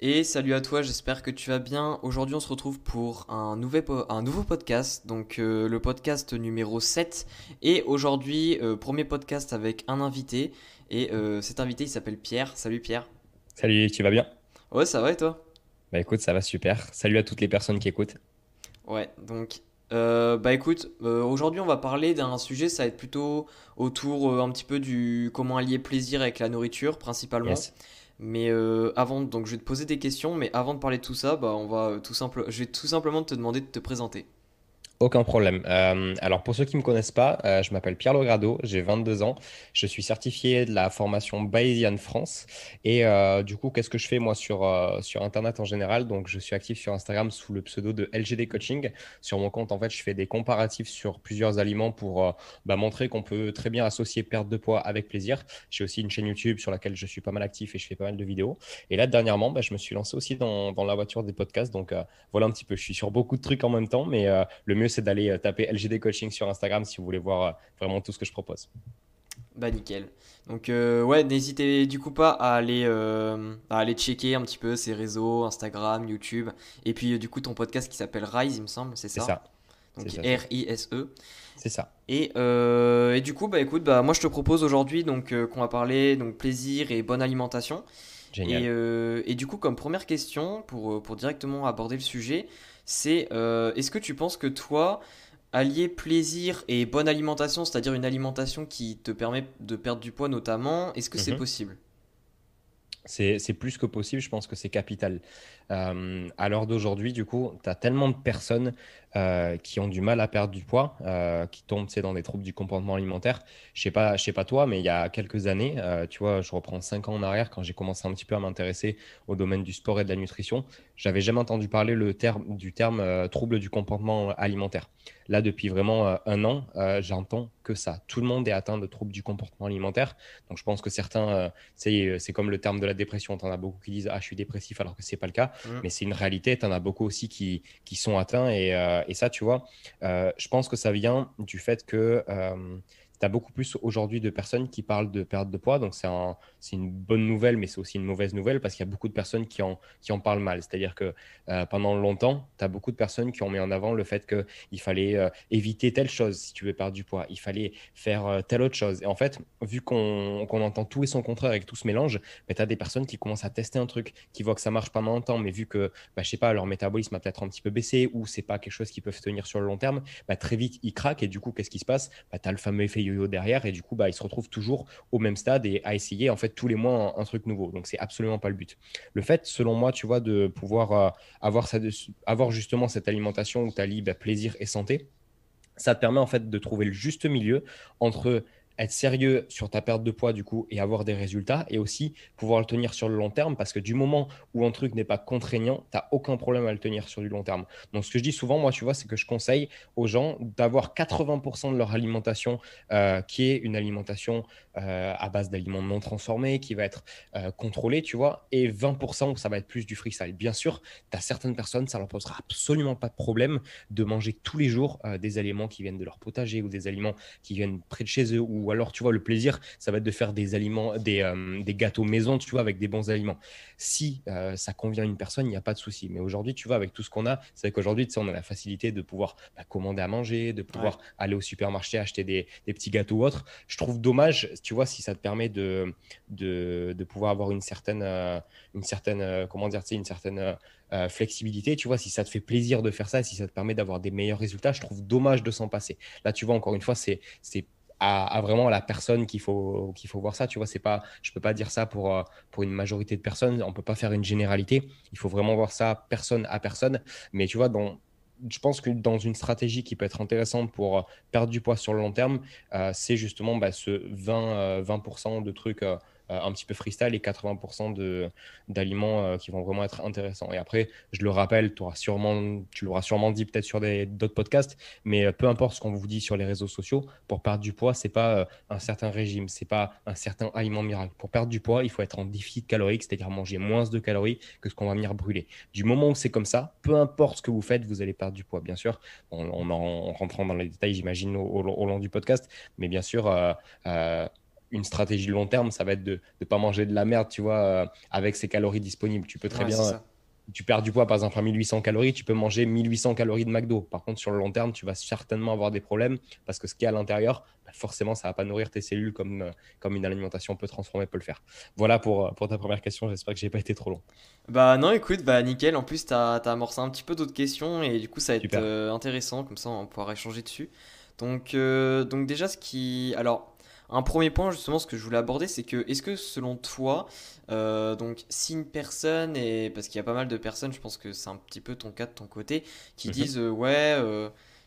Et salut à toi, j'espère que tu vas bien. Aujourd'hui, on se retrouve pour un nouveau podcast, donc le podcast numéro 7. Et aujourd'hui, premier podcast avec un invité. Et cet invité, il s'appelle Pierre. Salut Pierre. Salut, tu vas bien? Ouais, ça va et toi? Bah écoute, ça va super. Salut à toutes les personnes qui écoutent. Ouais, donc, bah écoute, aujourd'hui, on va parler d'un sujet, ça va être plutôt autour un petit peu du comment allier plaisir avec la nourriture, principalement. Yes. Mais avant, donc je vais te poser des questions, mais avant de parler de tout ça, bah on va je vais tout simplement te demander de te présenter. Aucun problème. Alors pour ceux qui ne me connaissent pas, je m'appelle Pierre Logrado, j'ai 22 ans. Je suis certifié de la formation Bayesian France. Et du coup, qu'est-ce que je fais moi sur Internet en général? Donc je suis actif sur Instagram sous le pseudo de LGD Coaching. Sur mon compte, en fait, je fais des comparatifs sur plusieurs aliments pour montrer qu'on peut très bien associer perte de poids avec plaisir. J'ai aussi une chaîne YouTube sur laquelle je suis pas mal actif et je fais pas mal de vidéos. Et là, dernièrement, je me suis lancé aussi dans la voiture des podcasts. Donc voilà un petit peu. Je suis sur beaucoup de trucs en même temps, mais le mieux, c'est d'aller taper LGD Coaching sur Instagram si vous voulez voir vraiment tout ce que je propose. Bah nickel. Donc ouais, n'hésitez du coup pas à aller checker un petit peu ses réseaux, Instagram, YouTube, et puis du coup ton podcast qui s'appelle Rise, il me semble, c'est C'est ça? ça, c'est Donc ça, c'est ça. Rise. C'est ça. Et du coup, bah écoute, bah moi je te propose aujourd'hui donc qu'on va parler donc plaisir et bonne alimentation. Génial. Et du coup, comme première question, pour directement aborder le sujet, c'est est-ce que tu penses que toi, allier plaisir et bonne alimentation, c'est-à-dire une alimentation qui te permet de perdre du poids notamment, est-ce que c'est Mhm. possible? C'est plus que possible, je pense que c'est capital. À l'heure d'aujourd'hui, du coup, tu as tellement de personnes qui ont du mal à perdre du poids, qui tombent, tu sais, dans des troubles du comportement alimentaire. Je sais pas toi, mais il y a quelques années, tu vois, je reprends 5 ans en arrière, quand j'ai commencé un petit peu à m'intéresser au domaine du sport et de la nutrition, j'avais jamais entendu parler du terme trouble du comportement alimentaire. Là, depuis vraiment 1 an, j'entends que ça. Tout le monde est atteint de troubles du comportement alimentaire. Donc, je pense que certains c'est comme le terme de la dépression. Tu en as beaucoup qui disent ah, je suis dépressif alors que c'est pas le cas. Hmm. Mais c'est une réalité. Tu en as beaucoup aussi qui sont atteints. Et ça, tu vois, je pense que ça vient du fait que tu as beaucoup plus aujourd'hui de personnes qui parlent de perte de poids. Donc, c'est une bonne nouvelle, mais c'est aussi une mauvaise nouvelle parce qu'il y a beaucoup de personnes qui en parlent mal. C'est-à-dire que pendant longtemps, tu as beaucoup de personnes qui ont mis en avant le fait qu'il fallait éviter telle chose si tu veux perdre du poids. Il fallait faire telle autre chose. Et en fait, vu qu'on entend tout et son contraire avec tout ce mélange, tu as des personnes qui commencent à tester un truc, qui voient que ça marche pas pendant longtemps, mais vu que, je sais pas, leur métabolisme a peut-être un petit peu baissé ou c'est pas quelque chose qu'ils peuvent tenir sur le long terme, très vite, ils craquent et du coup, qu'est-ce qui se passe? Tu as le fameux effet yo-yo derrière et du coup, ils se retrouvent toujours au même stade et à essayer en fait tous les mois un truc nouveau. Donc, c'est absolument pas le but. Le fait, selon moi, tu vois, de pouvoir avoir justement cette alimentation où tu allies plaisir et santé, ça te permet en fait de trouver le juste milieu entre être sérieux sur ta perte de poids du coup et avoir des résultats et aussi pouvoir le tenir sur le long terme parce que du moment où un truc n'est pas contraignant, tu n'as aucun problème à le tenir sur du long terme. Donc ce que je dis souvent, moi, tu vois, c'est que je conseille aux gens d'avoir 80% de leur alimentation qui est une alimentation à base d'aliments non transformés, qui va être contrôlée, tu vois, et 20% où ça va être plus du freestyle. Bien sûr, tu as certaines personnes, ça leur posera absolument pas de problème de manger tous les jours des aliments qui viennent de leur potager ou des aliments qui viennent près de chez eux. Ou alors, tu vois, le plaisir, ça va être de faire des aliments, des gâteaux maison, tu vois, avec des bons aliments. Si ça convient à une personne, il n'y a pas de souci. Mais aujourd'hui, tu vois, avec tout ce qu'on a, c'est vrai qu'aujourd'hui, tu sais, on a la facilité de pouvoir commander à manger, de Ouais. pouvoir aller au supermarché acheter des petits gâteaux ou autres. Je trouve dommage, tu vois, si ça te permet de pouvoir avoir une certaine comment dire, tu sais, une certaine flexibilité, tu vois, si ça te fait plaisir de faire ça, si ça te permet d'avoir des meilleurs résultats, je trouve dommage de s'en passer. Là, tu vois, encore une fois, c'est à vraiment la personne qu'il faut voir ça, tu vois, c'est pas, je peux pas dire ça pour une majorité de personnes, on peut pas faire une généralité, il faut vraiment voir ça personne à personne, mais tu vois, je pense que dans une stratégie qui peut être intéressante pour perdre du poids sur le long terme, c'est justement ce 20% de trucs un petit peu freestyle et 80% d'aliments qui vont vraiment être intéressants. Et après, je le rappelle, tu l'auras sûrement dit peut-être sur d'autres podcasts, mais peu importe ce qu'on vous dit sur les réseaux sociaux, pour perdre du poids, c'est pas un certain régime, c'est pas un certain aliment miracle. Pour perdre du poids, il faut être en déficit calorique, c'est-à-dire manger moins de calories que ce qu'on va venir brûler. Du moment où c'est comme ça, peu importe ce que vous faites, vous allez perdre du poids. Bien sûr, en rentrant dans les détails, j'imagine, au long du podcast, mais bien sûr, une stratégie long terme, ça va être de ne pas manger de la merde, tu vois, avec ces calories disponibles. Tu peux très Ouais, c'est bien, ça. tu perds du poids par exemple à 1800 calories, tu peux manger 1800 calories de McDo. Par contre, sur le long terme, tu vas certainement avoir des problèmes parce que ce qui est à l'intérieur, bah, forcément, ça ne va pas nourrir tes cellules comme une alimentation peu transformée peut le faire. Voilà pour ta première question. J'espère que j'ai pas été trop long. Bah non, écoute, bah nickel. En plus, t'as amorcé un petit peu d'autres questions et du coup, ça va être Super. intéressant. Comme ça, on pourra échanger dessus. Donc déjà, alors, un premier point, justement, ce que je voulais aborder, c'est que, est-ce que selon toi, donc, si une personne, et parce qu'il y a pas mal de personnes, je pense que c'est un petit peu ton cas de ton côté, qui Mhm. disent, ouais,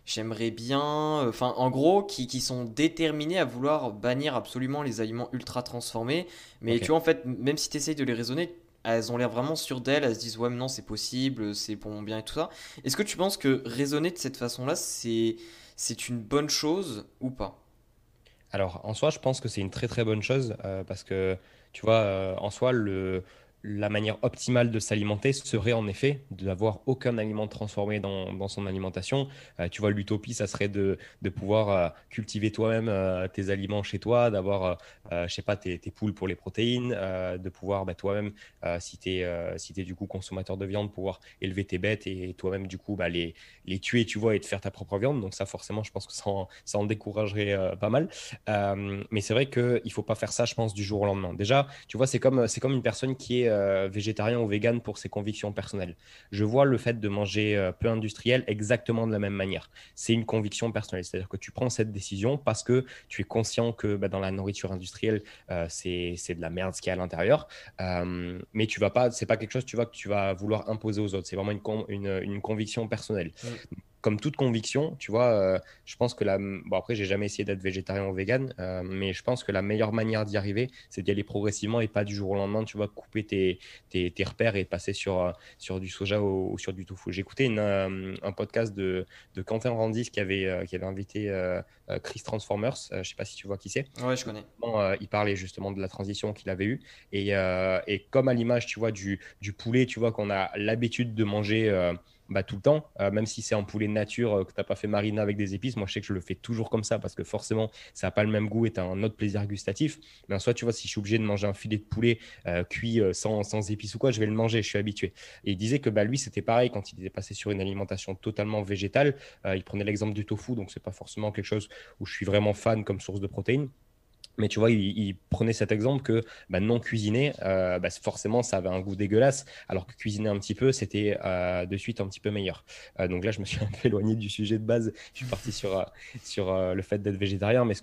j'aimerais bien, enfin, en gros, qui sont déterminés à vouloir bannir absolument les aliments ultra transformés, mais Ok. tu vois, en fait, même si tu essayes de les raisonner, elles ont l'air vraiment sûres d'elles, elles se disent, ouais, mais non, c'est possible, c'est pour mon bien et tout ça. Est-ce que tu penses que raisonner de cette façon-là, c'est une bonne chose ou pas? Alors, en soi, je pense que c'est une très très bonne chose parce que, tu vois, en soi, la manière optimale de s'alimenter serait en effet d'avoir aucun aliment transformé dans son alimentation. Tu vois, l'utopie, ça serait de pouvoir cultiver toi-même tes aliments chez toi, d'avoir, je sais pas, tes poules pour les protéines, de pouvoir bah, toi-même, si t'es du coup consommateur de viande, pouvoir élever tes bêtes et toi-même, du coup, bah, les tuer, tu vois, et de faire ta propre viande. Donc ça, forcément, je pense que ça en découragerait pas mal. Mais c'est vrai qu'il ne faut pas faire ça, je pense, du jour au lendemain. Déjà, tu vois, c'est comme une personne qui est végétarien ou végane pour ses convictions personnelles. Je vois le fait de manger peu industriel exactement de la même manière. C'est une conviction personnelle. C'est-à-dire que tu prends cette décision parce que tu es conscient que bah, dans la nourriture industrielle, c'est de la merde ce qu'il y a à l'intérieur. Mais tu vas pas, c'est pas quelque chose tu vois, que tu vas vouloir imposer aux autres. C'est vraiment une conviction personnelle Mm. comme toute conviction, tu vois, je pense que bon après j'ai jamais essayé d'être végétarien ou vegan, mais je pense que la meilleure manière d'y arriver, c'est d'y aller progressivement et pas du jour au lendemain, tu vois, couper tes repères et passer sur du soja ou sur du tofu. J'ai écouté un podcast de Quentin Randis qui avait invité Chris Transformers, je sais pas si tu vois qui c'est. Ouais, je connais. Il parlait justement de la transition qu'il avait eue. Et comme à l'image, tu vois, du poulet, tu vois, qu'on a l'habitude de manger bah, tout le temps, même si c'est un poulet de nature que tu n'as pas fait mariner avec des épices, moi je sais que je le fais toujours comme ça parce que forcément, ça n'a pas le même goût et tu as un autre plaisir gustatif. Mais en soi, tu vois, si je suis obligé de manger un filet de poulet cuit sans épices ou quoi, je vais le manger, je suis habitué. Et il disait que bah, lui, c'était pareil quand il était passé sur une alimentation totalement végétale. Il prenait l'exemple du tofu, donc c'est pas forcément quelque chose où je suis vraiment fan comme source de protéines. Mais tu vois, il prenait cet exemple que bah, non cuisiner, bah, forcément, ça avait un goût dégueulasse, alors que cuisiner un petit peu, c'était de suite un petit peu meilleur. Donc là, je me suis un peu éloigné du sujet de base. Je suis parti sur le fait d'être végétarien, mais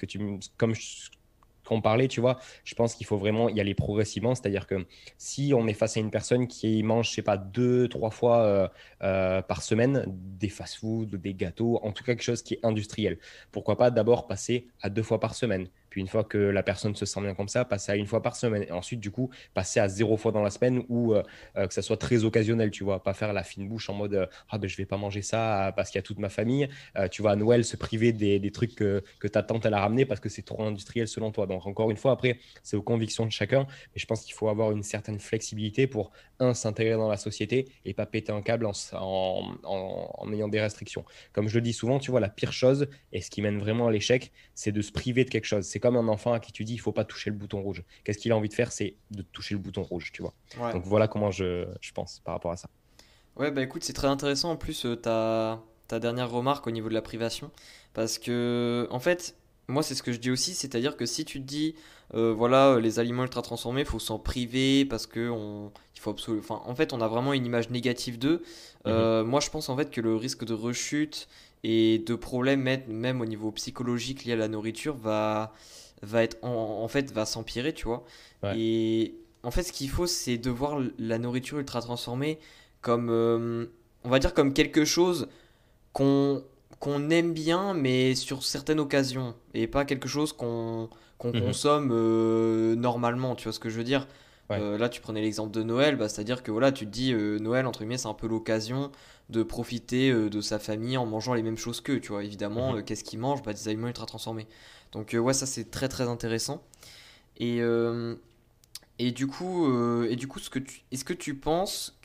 qu'on parlait, tu vois, je pense qu'il faut vraiment y aller progressivement. C'est-à-dire que si on est face à une personne qui mange, je sais pas, deux, trois fois par semaine des fast-foods, des gâteaux, en tout cas quelque chose qui est industriel, pourquoi pas d'abord passer à deux fois par semaine. Puis une fois que la personne se sent bien comme ça, passer à une fois par semaine. Et ensuite, du coup, passer à zéro fois dans la semaine ou que ça soit très occasionnel, tu vois. Pas faire la fine bouche en mode ah ben je vais pas manger ça parce qu'il y a toute ma famille. Tu vois, à Noël, se priver des trucs que ta tante elle a ramené parce que c'est trop industriel selon toi. Donc encore une fois, après, c'est aux convictions de chacun. Mais je pense qu'il faut avoir une certaine flexibilité pour, s'intégrer dans la société et pas péter un câble en ayant des restrictions. Comme je le dis souvent, tu vois, la pire chose et ce qui mène vraiment à l'échec, c'est de se priver de quelque chose. C'est comme un enfant à qui tu dis, il faut pas toucher le bouton rouge. Qu'est-ce qu'il a envie de faire? C'est de toucher le bouton rouge, tu vois. Ouais. Donc voilà comment je pense par rapport à ça. Ouais, bah écoute, c'est très intéressant en plus ta dernière remarque au niveau de la privation. Parce que, en fait, moi c'est ce que je dis aussi, c'est-à-dire que si tu te dis, voilà, les aliments ultra transformés, il faut s'en priver parce que il faut absolument. Enfin, en fait, on a vraiment une image négative d'eux. Mhm, Moi je pense en fait que le risque de rechute et de problèmes, même au niveau psychologique lié à la nourriture, va être en fait, va s'empirer, tu vois. ouais. Et en fait, ce qu'il faut, c'est de voir la nourriture ultra transformée comme, on va dire comme quelque chose qu'on qu'on aime bien, mais sur certaines occasions, et pas quelque chose qu'on Mhm, consomme normalement, tu vois ce que je veux dire? ouais. Là, tu prenais l'exemple de Noël, bah, c'est-à-dire que voilà, tu te dis Noël, entre guillemets, c'est un peu l'occasion de profiter de sa famille en mangeant les mêmes choses qu'eux, tu vois. Évidemment, Mhm. qu'est-ce qu'ils mangent? Bah, des aliments ultra transformés. Donc, ouais, ça, c'est très très intéressant. Et, et du coup, est-ce que tu penses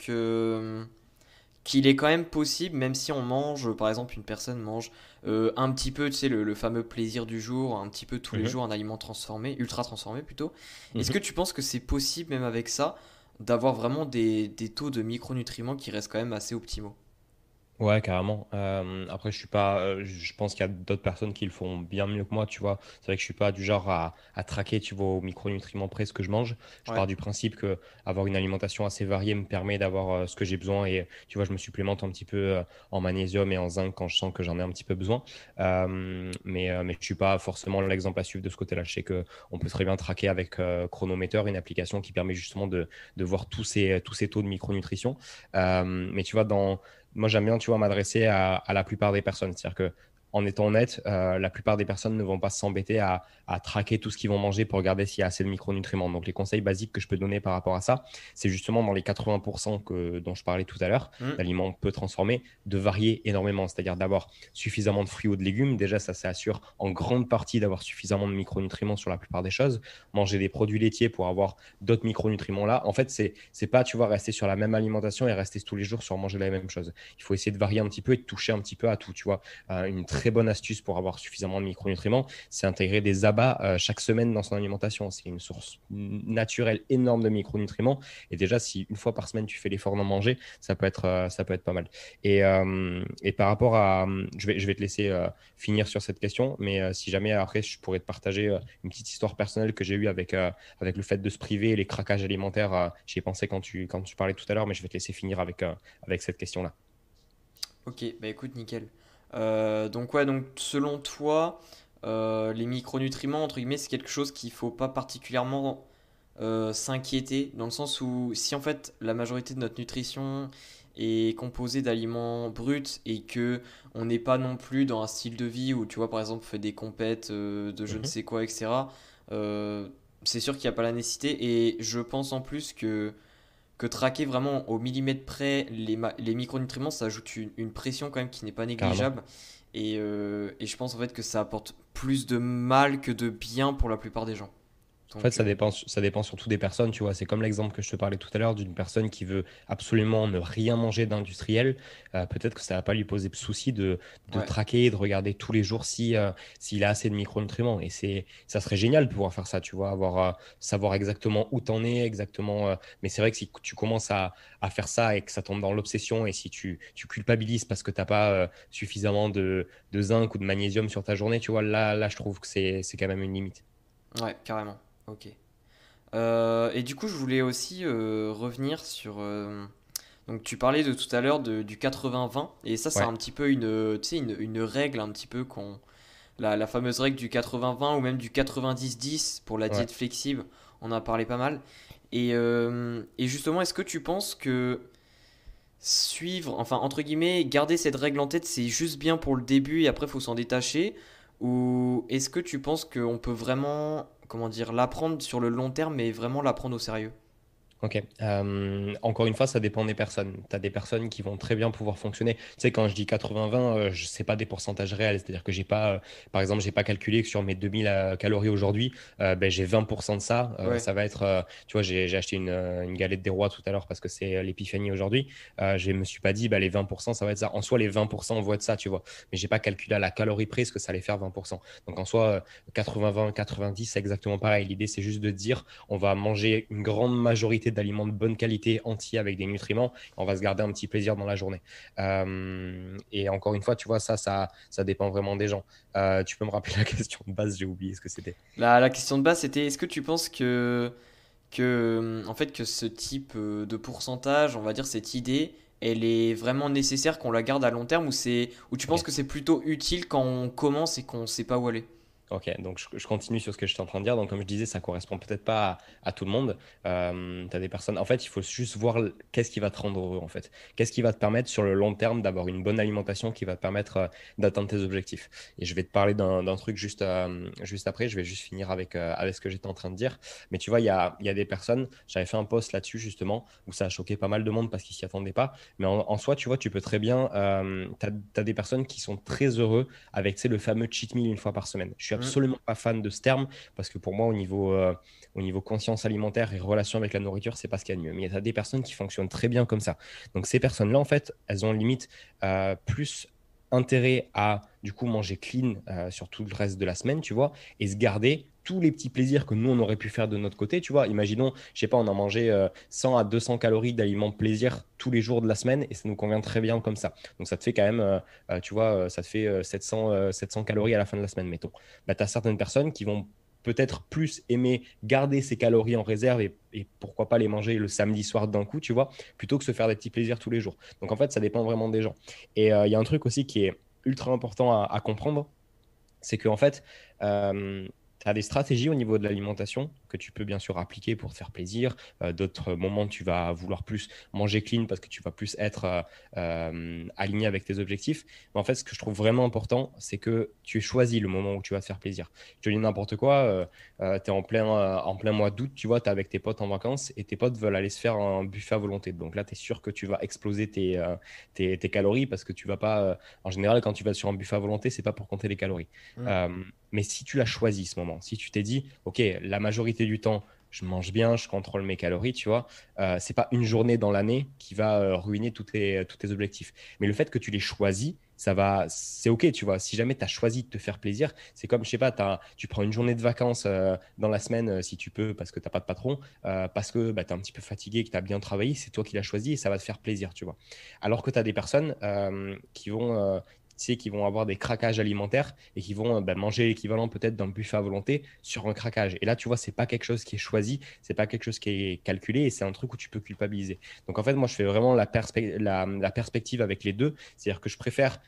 qu'il est quand même possible, même si on mange, par exemple, une personne mange un petit peu, tu sais, le fameux plaisir du jour, un petit peu tous les Mhm, jours, un aliment transformé, ultra transformé plutôt. Est-ce que mhm. tu penses que c'est possible, même avec ça, d'avoir vraiment des taux de micronutriments qui restent quand même assez optimaux? Ouais, carrément. Après, je suis pas. Je pense qu'il y a d'autres personnes qui le font bien mieux que moi, tu vois. C'est vrai que je suis pas du genre à traquer, tu vois, aux micronutriments près ce que je mange. Je Ouais. pars du principe que avoir une alimentation assez variée me permet d'avoir ce que j'ai besoin et tu vois, je me supplémente un petit peu en magnésium et en zinc quand je sens que j'en ai un petit peu besoin. Mais je suis pas forcément l'exemple à suivre de ce côté-là. Je sais que on peut très bien traquer avec Chronometer, une application qui permet justement de voir tous ces taux de micronutrition. Mais tu vois, moi, j'aime bien, tu vois, m'adresser à la plupart des personnes. C'est-à-dire que, en étant honnête, la plupart des personnes ne vont pas s'embêter à traquer tout ce qu'ils vont manger pour regarder s'il y a assez de micronutriments. Donc, les conseils basiques que je peux donner par rapport à ça, c'est justement dans les 80% dont je parlais tout à l'heure, Hmm. d'aliments peu transformés, de varier énormément. C'est-à-dire d'avoir suffisamment de fruits ou de légumes. Déjà, ça assure en grande partie d'avoir suffisamment de micronutriments sur la plupart des choses. Manger des produits laitiers pour avoir d'autres micronutriments là. En fait, c'est pas, tu vois, rester sur la même alimentation et rester tous les jours sur manger la même chose. Il faut essayer de varier un petit peu et de toucher un petit peu à tout, tu vois. Une très bonne astuce pour avoir suffisamment de micronutriments, c'est intégrer des abats chaque semaine dans son alimentation. C'est une source naturelle énorme de micronutriments. Et déjà, si une fois par semaine tu fais l'effort d'en manger, ça peut être pas mal. Et par rapport à, je vais te laisser finir sur cette question, mais si jamais après je pourrais te partager une petite histoire personnelle que j'ai eue avec le fait de se priver et les craquages alimentaires. J'y ai pensé quand tu parlais tout à l'heure, mais je vais te laisser finir avec cette question-là. Ok, bah écoute, nickel. Donc ouais, donc selon toi, les micronutriments, entre guillemets, c'est quelque chose qu'il faut pas particulièrement s'inquiéter, dans le sens où si en fait la majorité de notre nutrition est composée d'aliments bruts et que on n'est pas non plus dans un style de vie où tu vois par exemple on fait des compètes de je ne Mhm. sais quoi, etc. euh, c'est sûr qu'il n'y a pas la nécessité et je pense en plus que traquer vraiment au millimètre près les micronutriments, ça ajoute une pression quand même qui n'est pas Carrément. négligeable. Et je pense en fait que ça apporte plus de mal que de bien pour la plupart des gens. En fait, Donc, ça dépend surtout des personnes, tu vois. C'est comme l'exemple que je te parlais tout à l'heure d'une personne qui veut absolument ne rien manger d'industriel. Peut-être que ça va pas lui poser de souci de ouais, traquer, de regarder tous les jours s'il a assez de micronutriments. Et ça serait génial de pouvoir faire ça, tu vois, savoir exactement où t'en es, exactement. Mais c'est vrai que si tu commences à faire ça et que ça tombe dans l'obsession et si tu culpabilises parce que t'as pas suffisamment de zinc ou de magnésium sur ta journée, tu vois, là, je trouve que c'est quand même une limite. ouais, carrément. Ok. Et du coup, je voulais aussi revenir sur. Donc, tu parlais de tout à l'heure du 80-20, et ça, c'est Ouais, un petit peu tu sais, une règle un petit peu la fameuse règle du 80-20 ou même du 90-10 pour la ouais. diète flexible. On en a parlé pas mal. Et justement, est-ce que tu penses que suivre, enfin, entre guillemets, garder cette règle en tête, c'est juste bien pour le début et après, il faut s'en détacher? Ou est-ce que tu penses qu'on peut vraiment, comment dire, l'apprendre sur le long terme, mais vraiment l'apprendre au sérieux? Ok. Encore une fois, ça dépend des personnes. Tu as des personnes qui vont très bien pouvoir fonctionner. Tu sais, quand je dis 80-20, je sais pas des pourcentages réels. C'est-à-dire que j'ai pas, par exemple, j'ai pas calculé que sur mes 2000 calories aujourd'hui, ben, j'ai 20% de ça. Ouais, Ça va être, tu vois, j'ai acheté une galette des rois tout à l'heure parce que c'est l'épiphanie aujourd'hui. Je me suis pas dit, bah, les 20%, ça va être ça. En soi, les 20% vont être ça, tu vois. Mais j'ai pas calculé à la calorie près ce que ça allait faire 20%. Donc en soi, 80-20, 90, c'est exactement pareil. L'idée, c'est juste de dire, on va manger une grande majorité d'aliments de bonne qualité, entiers, avec des nutriments. On va se garder un petit plaisir dans la journée. Et encore une fois, tu vois, ça dépend vraiment des gens. Tu peux me rappeler la question de base, j'ai oublié ce que c'était. la question de base, c'était est-ce que tu penses en fait, que ce type de pourcentage, on va dire cette idée, elle est vraiment nécessaire qu'on la garde à long terme ou tu penses Ok. que c'est plutôt utile quand on commence et qu'on sait pas où aller? Ok, donc je continue sur ce que je suis en train de dire. Donc, comme je disais, ça correspond peut-être pas à tout le monde. Tu as des personnes. En fait, il faut juste voir qu'est-ce qui va te rendre heureux, en fait. Qu'est-ce qui va te permettre sur le long terme d'avoir une bonne alimentation qui va te permettre d'atteindre tes objectifs. Et je vais te parler d'un truc juste après. Je vais juste finir avec ce que j'étais en train de dire. Mais tu vois, il y a des personnes. J'avais fait un post là-dessus, justement, où ça a choqué pas mal de monde parce qu'ils s'y attendaient pas. Mais en soi, tu vois, tu peux très bien. Tu as des personnes qui sont très heureux avec, tu sais, le fameux cheat meal une fois par semaine. Je suis Mm. absolument pas fan de ce terme parce que pour moi, au niveau conscience alimentaire et relation avec la nourriture, c'est pas ce qu'il y a de mieux. Mais il y a des personnes qui fonctionnent très bien comme ça. Donc ces personnes-là, en fait, elles ont limite plus intérêt à du coup manger clean sur tout le reste de la semaine, tu vois, et se garder tous les petits plaisirs que nous on aurait pu faire de notre côté, tu vois. Imaginons, je sais pas, on a mangé 100 à 200 calories d'aliments plaisir tous les jours de la semaine et ça nous convient très bien comme ça. Donc ça te fait quand même, tu vois, ça te fait 700 calories à la fin de la semaine, mettons. Bah, tu as certaines personnes qui vont peut-être plus aimer garder ces calories en réserve et pourquoi pas les manger le samedi soir d'un coup, tu vois, plutôt que se faire des petits plaisirs tous les jours. Donc en fait, ça dépend vraiment des gens. Et il y a un truc aussi qui est ultra important à comprendre, c'est qu'en fait, tu as des stratégies au niveau de l'alimentation que tu peux bien sûr appliquer pour te faire plaisir. D'autres moments, tu vas vouloir plus manger clean parce que tu vas plus être aligné avec tes objectifs. Mais en fait, ce que je trouve vraiment important, c'est que tu choisis le moment où tu vas te faire plaisir. Je te dis n'importe quoi, tu es en plein mois d'août, tu vois, tu es avec tes potes en vacances et tes potes veulent aller se faire un buffet à volonté. Donc là, tu es sûr que tu vas exploser tes calories parce que tu vas pas, en général, quand tu vas sur un buffet à volonté, c'est pas pour compter les calories. Mm. Euh, mais si tu l'as choisi ce moment, si tu t'es dit, OK, la majorité du temps, je mange bien, je contrôle mes calories, tu vois, c'est pas une journée dans l'année qui va ruiner tous tes objectifs. Mais le fait que tu les choisis, c'est OK, tu vois. Si jamais tu as choisi de te faire plaisir, c'est comme, je sais pas, tu prends une journée de vacances dans la semaine, si tu peux, parce que tu n'as pas de patron, parce que bah, tu es un petit peu fatigué, que tu as bien travaillé, c'est toi qui l'as choisi et ça va te faire plaisir, tu vois. Alors que tu as des personnes qui vont avoir des craquages alimentaires et qui vont bah, manger l'équivalent peut-être d'un buffet à volonté sur un craquage. Et là, tu vois, c'est pas quelque chose qui est choisi, c'est pas quelque chose qui est calculé et c'est un truc où tu peux culpabiliser. Donc en fait, moi, je fais vraiment la perspective avec les deux. C'est-à-dire que je préfère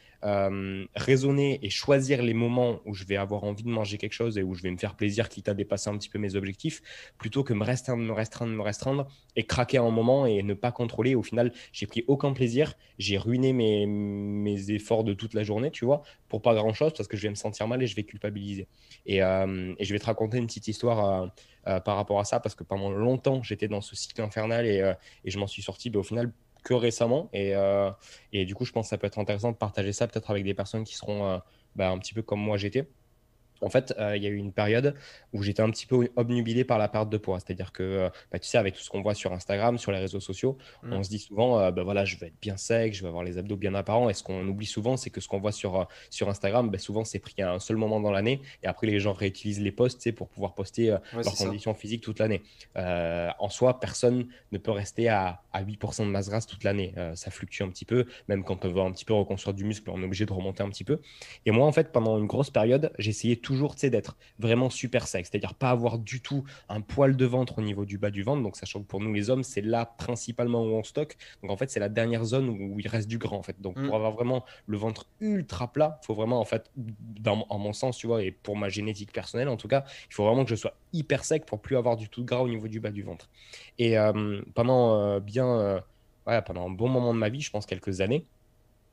raisonner et choisir les moments où je vais avoir envie de manger quelque chose et où je vais me faire plaisir, quitte à dépasser un petit peu mes objectifs, plutôt que me restreindre et craquer à un moment et ne pas contrôler. Au final, j'ai pris aucun plaisir, j'ai ruiné mes efforts de toute la journée, tu vois, pour pas grand-chose parce que je vais me sentir mal et je vais culpabiliser. Et je vais te raconter une petite histoire par rapport à ça parce que pendant longtemps, j'étais dans ce cycle infernal et je m'en suis sorti au final que récemment. Et du coup, je pense que ça peut être intéressant de partager ça peut-être avec des personnes qui seront un petit peu comme moi j'étais. En fait, il y a eu une période où j'étais un petit peu obnubilé par la perte de poids. C'est-à-dire que, tu sais, avec tout ce qu'on voit sur Instagram, sur les réseaux sociaux, Mm. on se dit souvent, voilà, je vais être bien sec, je vais avoir les abdos bien apparents. Et ce qu'on oublie souvent, c'est que ce qu'on voit sur Instagram, souvent, c'est pris à un seul moment dans l'année. Et après, les gens réutilisent les posts, tu sais, pour pouvoir poster Ouais, c'est leurs ça. conditions physiques toute l'année. En soi, personne ne peut rester à 8% de masse grasse toute l'année. Ça fluctue un petit peu. Même quand on veut un petit peu reconstruire du muscle, on est obligé de remonter un petit peu. Et moi, en fait, pendant une grosse période, j'essayais toujours, tu sais, d'être vraiment super sec, c'est-à-dire pas avoir du tout un poil de ventre au niveau du bas du ventre. Donc, sachant que pour nous, les hommes, c'est là principalement où on stocke. Donc, en fait, c'est la dernière zone où il reste du gras, en fait. Donc, Mm. pour avoir vraiment le ventre ultra plat, il faut vraiment, en fait, en mon sens, tu vois, et pour ma génétique personnelle, en tout cas, il faut vraiment que je sois hyper sec pour plus avoir du tout de gras au niveau du bas du ventre. Et pendant un bon moment de ma vie, je pense quelques années,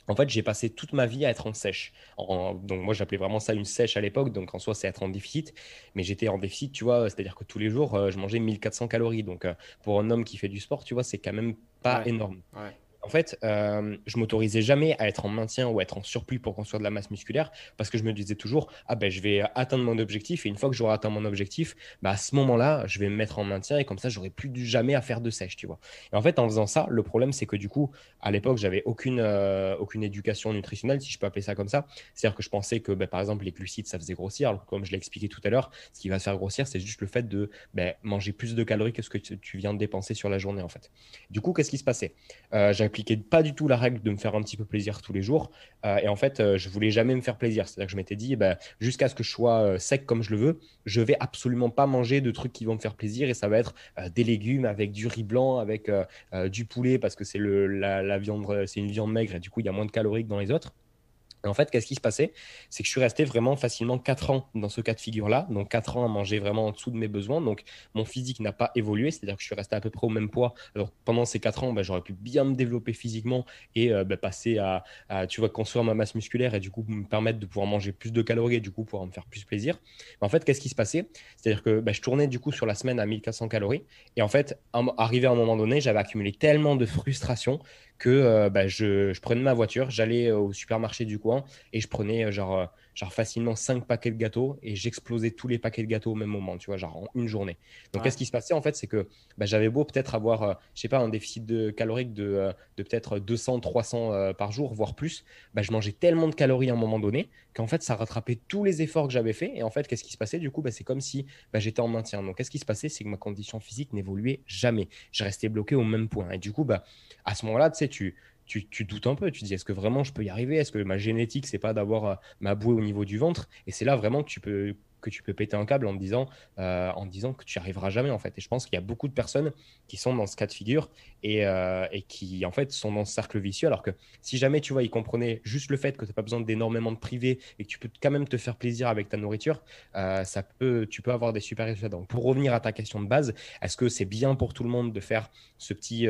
en fait, j'ai passé toute ma vie à être en sèche. Donc, moi, j'appelais vraiment ça une sèche à l'époque. Donc, en soi, c'est être en déficit. Mais j'étais en déficit, tu vois. C'est-à-dire que tous les jours, je mangeais 1400 calories. Donc, pour un homme qui fait du sport, tu vois, c'est quand même pas Ouais. énorme. Ouais. En fait, je m'autorisais jamais à être en maintien ou à être en surplus pour construire de la masse musculaire parce que je me disais toujours, ah ben, je vais atteindre mon objectif et une fois que j'aurai atteint mon objectif, bah, à ce moment-là, je vais me mettre en maintien et comme ça, j'aurai plus jamais à faire de sèche, tu vois. Et en fait, en faisant ça, le problème, c'est que du coup, à l'époque, j'avais aucune éducation nutritionnelle, si je peux appeler ça comme ça. C'est-à-dire que je pensais que, bah, par exemple, les glucides, ça faisait grossir. Alors, comme je l'ai expliqué tout à l'heure, ce qui va faire grossir, c'est juste le fait de manger plus de calories que ce que tu viens de dépenser sur la journée, en fait. Du coup, qu'est-ce qui se passait? J'appliquais pas du tout la règle de me faire un petit peu plaisir tous les jours. Et en fait, je voulais jamais me faire plaisir. C'est-à-dire que je m'étais dit, jusqu'à ce que je sois sec comme je le veux, je vais absolument pas manger de trucs qui vont me faire plaisir. Et ça va être des légumes avec du riz blanc, avec du poulet, parce que la viande, c'est une viande maigre et du coup, il y a moins de calories que dans les autres. Et en fait, qu'est-ce qui se passait? C'est que je suis resté vraiment facilement 4 ans dans ce cas de figure-là. Donc 4 ans à manger vraiment en dessous de mes besoins. Donc mon physique n'a pas évolué, c'est-à-dire que je suis resté à peu près au même poids. Alors pendant ces 4 ans, j'aurais pu bien me développer physiquement et passer tu vois, construire ma masse musculaire et du coup me permettre de pouvoir manger plus de calories et du coup pouvoir me faire plus plaisir. Mais en fait, qu'est-ce qui se passait? C'est-à-dire que je tournais du coup sur la semaine à 1400 calories. Et en fait, arrivé à un moment donné, j'avais accumulé tellement de frustration que je prenais ma voiture, j'allais au supermarché du coin avant et je prenais genre facilement 5 paquets de gâteaux et j'explosais tous les paquets de gâteaux au même moment, tu vois, genre en une journée. Donc, Ouais. qu'est-ce qui se passait en fait? C'est que j'avais beau peut-être avoir, je sais pas, un déficit calorique de peut-être 200, 300 par jour, voire plus. Je mangeais tellement de calories à un moment donné qu'en fait, ça rattrapait tous les efforts que j'avais fait. Et en fait, qu'est-ce qui se passait? Du coup, c'est comme si j'étais en maintien. Donc, qu'est-ce qui se passait? C'est que ma condition physique n'évoluait jamais. Je restais bloqué au même point. Et du coup, à ce moment-là, tu sais, tu doutes un peu. Tu te dis, est-ce que vraiment je peux y arriver? Est-ce que ma génétique, c'est pas d'avoir ma bouée au niveau du ventre? Et c'est là vraiment que tu peux péter un câble en te disant que tu n'y arriveras jamais en fait. Et je pense qu'il y a beaucoup de personnes qui sont dans ce cas de figure et qui en fait sont dans ce cercle vicieux. Alors que si jamais tu vois, ils comprenaient juste le fait que tu n'as pas besoin d'énormément de privé et que tu peux quand même te faire plaisir avec ta nourriture, tu peux avoir des super résultats. Donc pour revenir à ta question de base, est-ce que c'est bien pour tout le monde de faire ce petit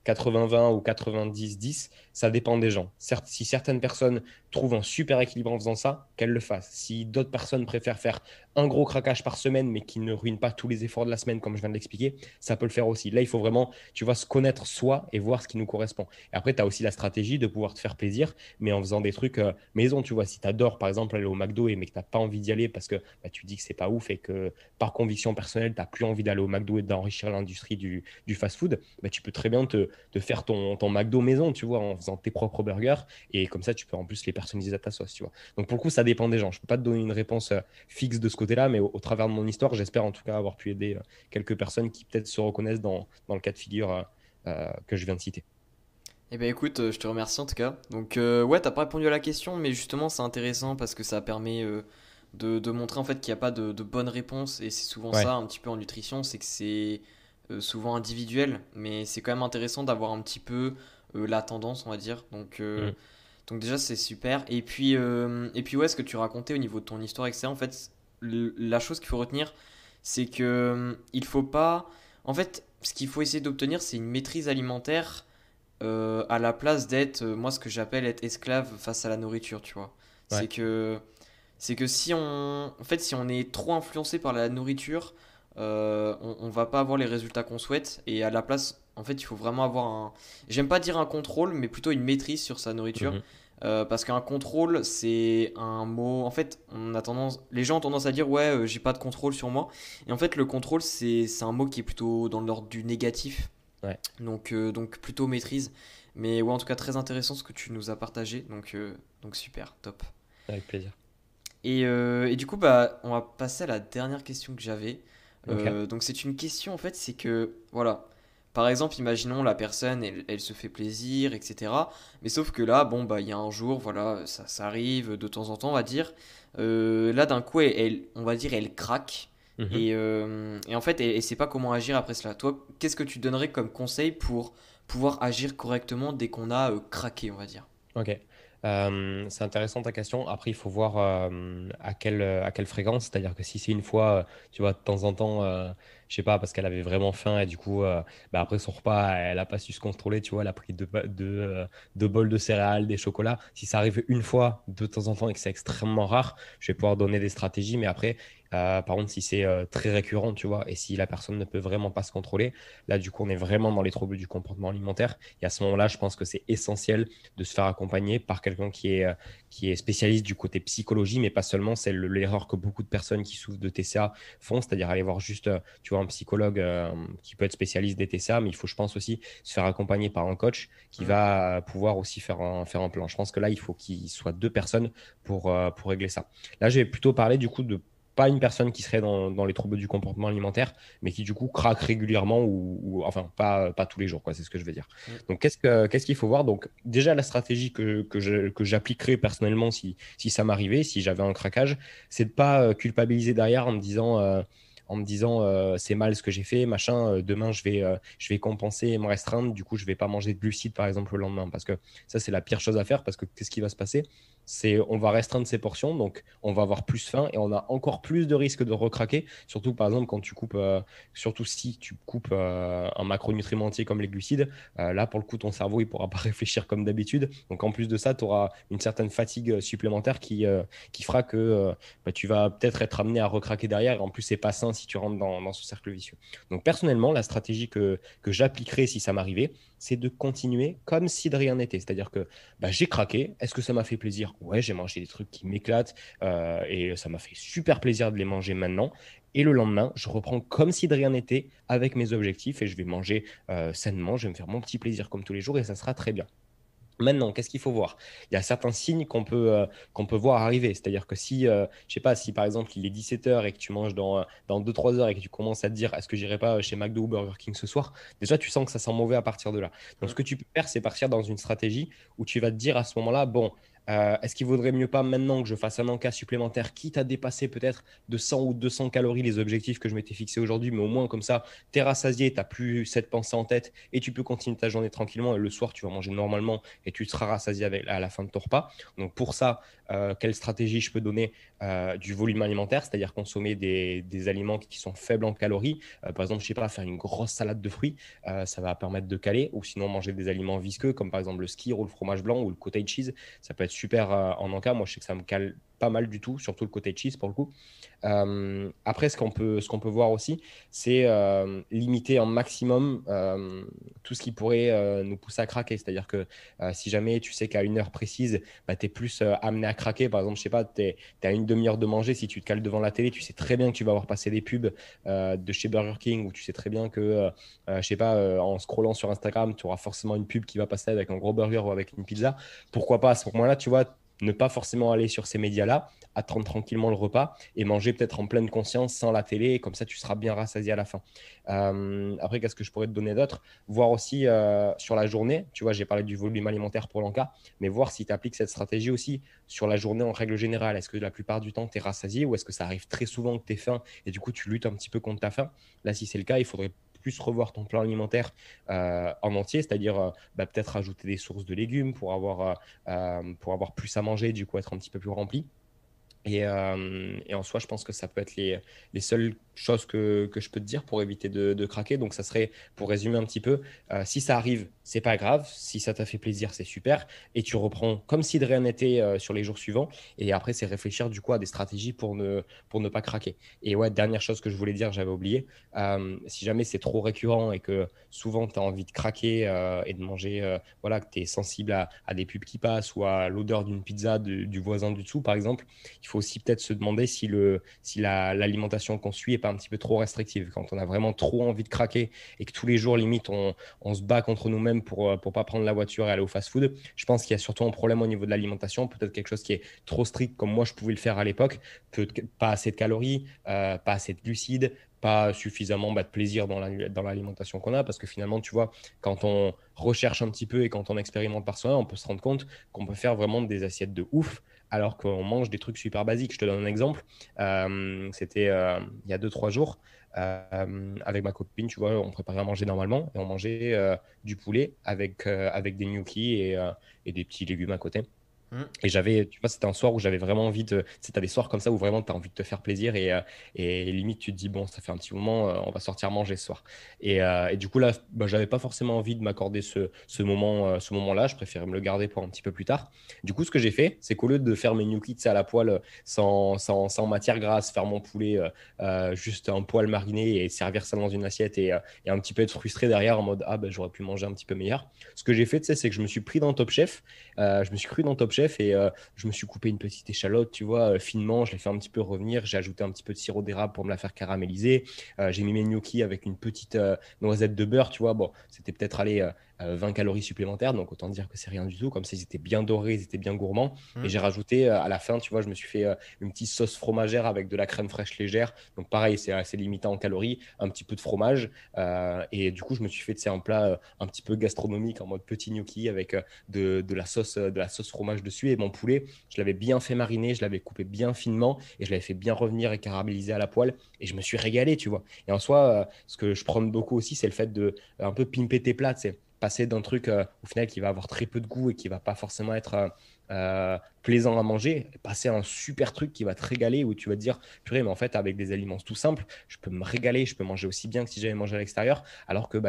80-20 ou 90-10? Ça dépend des gens. Certes, si certaines personnes trouvent un super équilibre en faisant ça, qu'elles le fassent. Si d'autres personnes préfèrent faire un gros craquage par semaine, mais qui ne ruine pas tous les efforts de la semaine, comme je viens de l'expliquer, ça peut le faire aussi. Là, il faut vraiment, tu vois, se connaître soi et voir ce qui nous correspond. Et après, tu as aussi la stratégie de pouvoir te faire plaisir, mais en faisant des trucs maison, tu vois. Si tu adores, par exemple, aller au McDo, mais que tu n'as pas envie d'y aller parce que tu dis que c'est pas ouf et que par conviction personnelle, tu n'as plus envie d'aller au McDo et d'enrichir l'industrie du fast-food, tu peux très bien te faire ton McDo maison, tu vois, en faisant tes propres burgers. Et comme ça, tu peux en plus les personnaliser à ta sauce, tu vois. Donc, pour le coup, ça dépend des gens. Je ne peux pas te donner une réponse fixe de ce côté-là, mais au travers de mon histoire, j'espère en tout cas avoir pu aider quelques personnes qui peut-être se reconnaissent dans le cas de figure que je viens de citer. Eh ben écoute, je te remercie en tout cas. Donc ouais, t'as pas répondu à la question, mais justement c'est intéressant parce que ça permet de montrer en fait qu'il n'y a pas de bonne réponse et c'est souvent Ouais. ça un petit peu en nutrition, c'est que c'est souvent individuel, mais c'est quand même intéressant d'avoir un petit peu la tendance, on va dire. Mm. Donc déjà c'est super. Et puis ouais, ce que tu racontais au niveau de ton histoire, etc. En fait, la chose qu'il faut retenir, c'est que il faut pas. En fait, ce qu'il faut essayer d'obtenir, c'est une maîtrise alimentaire à la place d'être, moi, ce que j'appelle être esclave face à la nourriture, tu vois. Ouais. C'est que, c'est que en fait, si on est trop influencé par la nourriture, on va pas avoir les résultats qu'on souhaite. Et à la place, en fait, il faut vraiment avoir j'aime pas dire un contrôle, mais plutôt une maîtrise sur sa nourriture. Mhm. Parce qu'un contrôle, c'est un mot. En fait, les gens ont tendance à dire ouais, j'ai pas de contrôle sur moi. Et en fait, le contrôle, c'est un mot qui est plutôt dans l'ordre du négatif. Ouais. Donc plutôt maîtrise. Mais ouais, en tout cas, très intéressant ce que tu nous as partagé. Donc super, top. Avec plaisir. Et du coup, on va passer à la dernière question que j'avais. Ok. Donc c'est une question en fait, c'est que voilà. Par exemple, imaginons la personne, elle se fait plaisir, etc. Mais sauf que là, bon, il y a un jour, voilà, ça arrive de temps en temps, on va dire. Là, d'un coup, on va dire, elle craque. Mhm. Et en fait, elle sait pas comment agir après cela. Toi, qu'est-ce que tu donnerais comme conseil pour pouvoir agir correctement dès qu'on a craqué, on va dire? Ok. C'est intéressant ta question. Après, il faut voir à quelle fréquence. C'est-à-dire que si c'est une fois, tu vois, de temps en temps, je sais pas, parce qu'elle avait vraiment faim et du coup, après son repas, elle a pas su se contrôler, tu vois, elle a pris deux bols de céréales, des chocolats. Si ça arrive une fois de temps en temps et que c'est extrêmement rare, je vais pouvoir donner des stratégies. Mais après, par contre, si c'est très récurrent, tu vois, et si la personne ne peut vraiment pas se contrôler, là, du coup, on est vraiment dans les troubles du comportement alimentaire. Et à ce moment-là, je pense que c'est essentiel de se faire accompagner par quelqu'un qui est spécialiste du côté psychologie, mais pas seulement. C'est l'erreur que beaucoup de personnes qui souffrent de TCA font, c'est-à-dire aller voir juste, tu vois, un psychologue qui peut être spécialiste des TCA, mais il faut, je pense aussi, se faire accompagner par un coach qui Hmm. va pouvoir aussi faire un plan. Je pense que là, il faut qu'il soit deux personnes pour régler ça. Là, j'ai plutôt parlé du coup de pas une personne qui serait dans les troubles du comportement alimentaire, mais qui du coup craque régulièrement enfin pas tous les jours, quoi, c'est ce que je veux dire. Hmm. Donc qu'est-ce qu'il faut voir? Donc déjà la stratégie que j'appliquerais personnellement si ça m'arrivait, si j'avais un craquage, c'est de pas culpabiliser derrière en me disant c'est mal ce que j'ai fait, machin, demain je vais compenser et me restreindre, du coup je vais pas manger de glucides par exemple le lendemain, parce que ça c'est la pire chose à faire, parce que qu'est-ce qui va se passer? C'est on va restreindre ses portions, donc on va avoir plus faim et on a encore plus de risques de recraquer, surtout par exemple quand tu coupes, surtout si tu coupes un macronutriment entier comme les glucides, là pour le coup ton cerveau il pourra pas réfléchir comme d'habitude, donc en plus de ça tu auras une certaine fatigue supplémentaire qui fera que tu vas peut-être être amené à recraquer derrière, et en plus c'est pas sain si tu rentres dans ce cercle vicieux. Donc personnellement, la stratégie que j'appliquerai si ça m'arrivait, c'est de continuer comme si de rien n'était. C'est-à-dire que j'ai craqué. Est-ce que ça m'a fait plaisir? Ouais, j'ai mangé des trucs qui m'éclatent et ça m'a fait super plaisir de les manger maintenant. Et le lendemain, je reprends comme si de rien n'était avec mes objectifs et je vais manger sainement. Je vais me faire mon petit plaisir comme tous les jours et ça sera très bien. Maintenant, qu'est-ce qu'il faut voir? Il y a certains signes qu'on peut voir arriver. C'est-à-dire que si, je sais pas, si par exemple il est 17 h et que tu manges dans 2-3 heures et que tu commences à te dire est-ce que j'irai pas chez McDo ou Burger King ce soir, déjà tu sens que ça sent mauvais à partir de là. Donc Mm. ce que tu peux faire, c'est partir dans une stratégie où tu vas te dire à ce moment-là, bon, est-ce qu'il vaudrait mieux pas maintenant que je fasse un encas supplémentaire, quitte à dépasser peut-être de 100 ou 200 calories les objectifs que je m'étais fixés aujourd'hui, mais au moins comme ça, tu es rassasié, tu n'as plus cette pensée en tête et tu peux continuer ta journée tranquillement. Et le soir, tu vas manger normalement et tu seras rassasié à la fin de ton repas. Donc pour ça, quelle stratégie je peux donner? Du volume alimentaire, c'est-à-dire consommer des aliments qui sont faibles en calories. Par exemple, je sais pas, faire une grosse salade de fruits, ça va permettre de caler, ou sinon manger des aliments visqueux comme par exemple le skyr ou le fromage blanc ou le cottage cheese. Ça peut être super en encas. Moi, je sais que ça me cale pas mal du tout, surtout le cottage cheese pour le coup. Après, ce qu'on peut voir aussi, c'est limiter un maximum tout ce qui pourrait nous pousser à craquer. C'est-à-dire que si jamais tu sais qu'à une heure précise, tu es plus amené à craquer, par exemple, je sais pas, tu es à une demi-heure de manger, si tu te cales devant la télé, tu sais très bien que tu vas avoir passé des pubs de chez Burger King, ou tu sais très bien que, je sais pas, en scrollant sur Instagram, tu auras forcément une pub qui va passer avec un gros burger ou avec une pizza. Pourquoi pas à ce moment-là, tu vois, ne pas forcément aller sur ces médias-là, attendre tranquillement le repas et manger peut-être en pleine conscience sans la télé, et comme ça tu seras bien rassasié à la fin. Après, qu'est-ce que je pourrais te donner d'autre? Voir aussi sur la journée, tu vois, j'ai parlé du volume alimentaire pour l'encas, mais voir si tu appliques cette stratégie aussi sur la journée en règle générale. Est-ce que la plupart du temps tu es rassasié ou est-ce que ça arrive très souvent que tu es faim et du coup tu luttes un petit peu contre ta faim? Là, si c'est le cas, il faudrait plus revoir ton plan alimentaire en entier, c'est-à-dire peut-être rajouter des sources de légumes pour avoir plus à manger, du coup être un petit peu plus rempli. Et en soi, je pense que ça peut être les seules choses que je peux te dire pour éviter de craquer. Donc, ça serait, pour résumer un petit peu, si ça arrive, c'est pas grave. Si ça t'a fait plaisir, c'est super. Et tu reprends comme si de rien n'était sur les jours suivants. Et après, c'est réfléchir du coup à des stratégies pour ne pas craquer. Et ouais, dernière chose que je voulais dire, j'avais oublié. Si jamais c'est trop récurrent et que souvent tu as envie de craquer et de manger, voilà, que tu es sensible à des pubs qui passent ou à l'odeur d'une pizza du voisin du dessous, par exemple, il faut aussi peut-être se demander si l'alimentation qu'on suit n'est pas un petit peu trop restrictive. Quand on a vraiment trop envie de craquer et que tous les jours, limite, on se bat contre nous-mêmes pour ne pas prendre la voiture et aller au fast-food, je pense qu'il y a surtout un problème au niveau de l'alimentation, peut-être quelque chose qui est trop strict comme moi je pouvais le faire à l'époque, pas assez de calories, pas assez de glucides, pas suffisamment de plaisir dans l'alimentation qu'on a, parce que finalement, tu vois, quand on recherche un petit peu et quand on expérimente par soi, on peut se rendre compte qu'on peut faire vraiment des assiettes de ouf alors qu'on mange des trucs super basiques. Je te donne un exemple. C'était il y a 2-3 jours. Avec ma copine, tu vois, on préparait à manger normalement et on mangeait du poulet avec des gnocchis et des petits légumes à côté. Mm. Et j'avais, tu vois, c'était un soir où j'avais vraiment envie de. Tu sais, t'as des soirs comme ça où vraiment tu as envie de te faire plaisir et limite tu te dis, bon, ça fait un petit moment, on va sortir manger ce soir. Et du coup, là, j'avais pas forcément envie de m'accorder ce moment-là. Je préférais me le garder pour un petit peu plus tard. Du coup, ce que j'ai fait, c'est qu'au lieu de faire mes gnocchis, tu sais, à la poêle sans matière grasse, faire mon poulet juste un poêle mariné et servir ça dans une assiette et un petit peu être frustré derrière en mode, ah, j'aurais pu manger un petit peu meilleur. Ce que j'ai fait, tu sais, c'est que je me suis pris dans Top Chef. Je me suis cru dans Top Chef et je me suis coupé une petite échalote, tu vois, finement. Je l'ai fait un petit peu revenir. J'ai ajouté un petit peu de sirop d'érable pour me la faire caraméliser. J'ai mis mes gnocchis avec une petite noisette de beurre, tu vois. Bon, c'était peut-être aller 20 calories supplémentaires, donc autant dire que c'est rien du tout. Comme ça, ils étaient bien dorés, ils étaient bien gourmands. Et Mm. j'ai rajouté à la fin, tu vois, je me suis fait une petite sauce fromagère avec de la crème fraîche légère. Donc pareil, c'est assez limité en calories, un petit peu de fromage. Et du coup, je me suis fait, tu sais, un plat un petit peu gastronomique en mode petit gnocchi avec de la sauce fromage dessus. Et mon poulet, je l'avais bien fait mariner, je l'avais coupé bien finement et je l'avais fait bien revenir et caraméliser à la poêle. Et je me suis régalé, tu vois. Et en soi, ce que je prends beaucoup aussi, c'est le fait de un peu pimper tes plats, tu sais, passer d'un truc au final qui va avoir très peu de goût et qui va pas forcément être plaisant à manger, passer à un super truc qui va te régaler où tu vas te dire, purée, mais en fait, avec des aliments tout simples, je peux me régaler, je peux manger aussi bien que si j'avais mangé à l'extérieur, alors que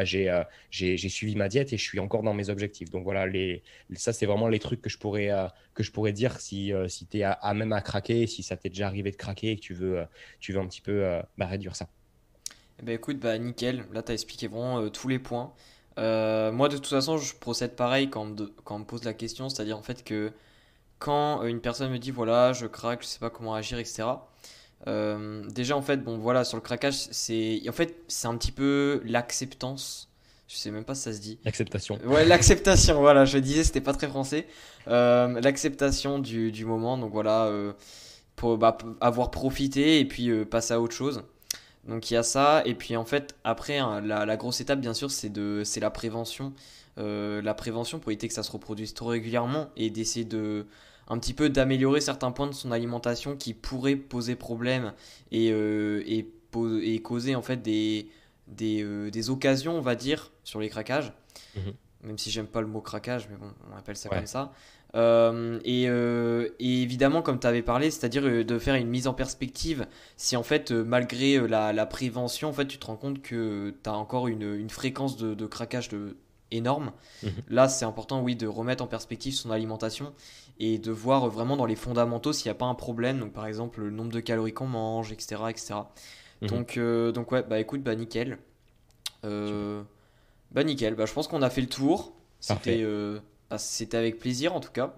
j'ai suivi ma diète et je suis encore dans mes objectifs. Donc voilà, ça, c'est vraiment les trucs que je pourrais dire si tu es à même à craquer, si ça t'est déjà arrivé de craquer et que tu veux un petit peu réduire ça. Eh ben écoute, bah nickel, là t'as expliqué vraiment tous les points. Moi de toute façon je procède pareil quand on me pose la question, c'est-à-dire en fait que quand une personne me dit voilà je craque, je sais pas comment agir, etc. Déjà en fait bon voilà sur le craquage c'est un petit peu l'acceptance, je sais même pas si ça se dit. L'acceptation. Ouais, l'acceptation, voilà, je disais, c'était pas très français. L'acceptation du moment, donc voilà, pour avoir profité et puis passer à autre chose. Donc il y a ça, et puis en fait, après, hein, la grosse étape, bien sûr, c'est la prévention. La prévention pour éviter que ça se reproduise trop régulièrement et d'essayer un petit peu d'améliorer certains points de son alimentation qui pourraient poser problème et causer en fait des occasions, on va dire, sur les craquages, Mhm. même si j'aime pas le mot craquage, mais bon, on appelle ça comme Ouais, ça. Et évidemment, comme tu avais parlé, c'est-à-dire de faire une mise en perspective, si en fait, malgré la prévention, en fait, tu te rends compte que tu as encore une fréquence de craquage énorme, mhm. là, c'est important, oui, de remettre en perspective son alimentation et de voir vraiment dans les fondamentaux s'il n'y a pas un problème, donc par exemple le nombre de calories qu'on mange, etc. etc. Mhm. Donc ouais, bah écoute, bah nickel. Super. Euh, Bah nickel, bah, je pense qu'on a fait le tour. Parfait. C'était avec plaisir en tout cas.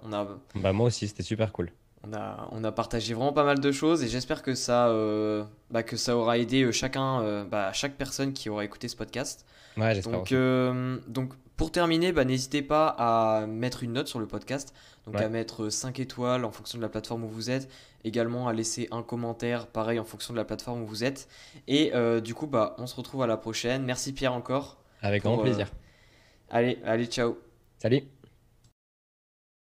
Bah, moi aussi, c'était super cool. On a partagé vraiment pas mal de choses et j'espère que ça aura aidé chaque personne qui aura écouté ce podcast. Ouais, j'espère aussi. Donc pour terminer, bah, n'hésitez pas à mettre une note sur le podcast, donc à Ouais, mettre 5 étoiles en fonction de la plateforme où vous êtes, également à laisser un commentaire pareil en fonction de la plateforme où vous êtes. Et du coup, bah, on se retrouve à la prochaine. Merci Pierre encore avec grand pour, plaisir. allez, ciao. Salut.